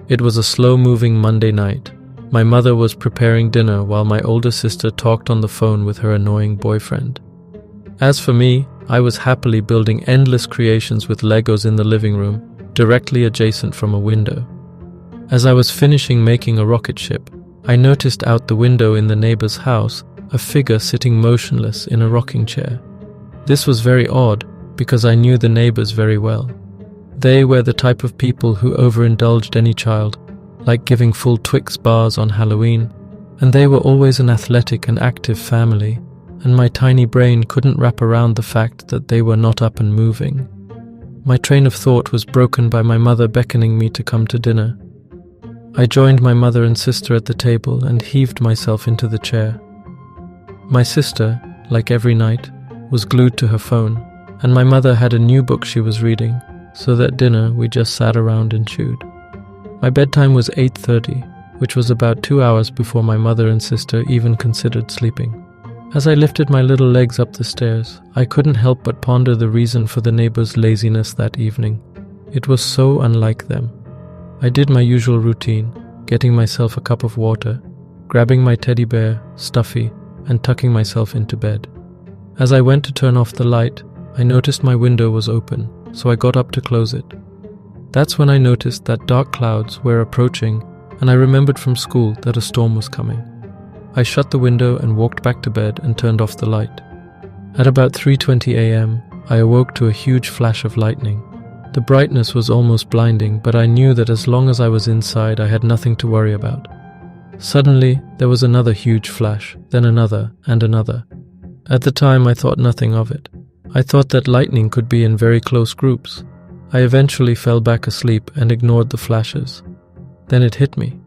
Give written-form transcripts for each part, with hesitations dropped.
It was a slow-moving Monday night. My mother was preparing dinner while my older sister talked on the phone with her annoying boyfriend. As for me, I was happily building endless creations with Legos in the living room, directly adjacent from a window. As I was finishing making a rocket ship, I noticed out the window in the neighbor's house a figure sitting motionless in a rocking chair. This was very odd because I knew the neighbors very well. They were the type of people who overindulged any child, like giving full Twix bars on Halloween, and they were always an athletic and active family, and my tiny brain couldn't wrap around the fact that they were not up and moving. My train of thought was broken by my mother beckoning me to come to dinner. I joined my mother and sister at the table and heaved myself into the chair. My sister, like every night, was glued to her phone, and my mother had a new book she was reading, so at dinner we just sat around and chewed. My bedtime was 8:30, which was about 2 hours before my mother and sister even considered sleeping. As I lifted my little legs up the stairs, I couldn't help but ponder the reason for the neighbors' laziness that evening. It was so unlike them. I did my usual routine, getting myself a cup of water, grabbing my teddy bear, Stuffy, and tucking myself into bed. As I went to turn off the light, I noticed my window was open, so I got up to close it. That's when I noticed that dark clouds were approaching, and I remembered from school that a storm was coming. I shut the window and walked back to bed and turned off the light. At about 3:20 a.m., I awoke to a huge flash of lightning. The brightness was almost blinding, but I knew that as long as I was inside, I had nothing to worry about. Suddenly, there was another huge flash, then another, and another. At the time, I thought nothing of it. I thought that lightning could be in very close groups. I eventually fell back asleep and ignored the flashes. Then it hit me.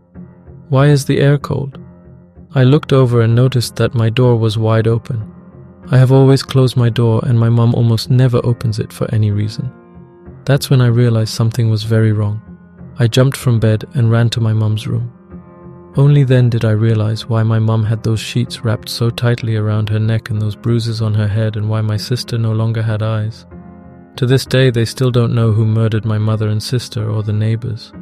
Why is the air cold? I looked over and noticed that my door was wide open. I have always closed my door and my mom almost never opens it for any reason. That's when I realized something was very wrong. I jumped from bed and ran to my mom's room. Only then did I realize why my mom had those sheets wrapped so tightly around her neck and those bruises on her head, and why my sister no longer had eyes. To this day, they still don't know who murdered my mother and sister or the neighbors.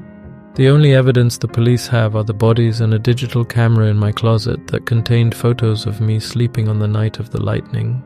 The only evidence the police have are the bodies and a digital camera in my closet that contained photos of me sleeping on the night of the lightning.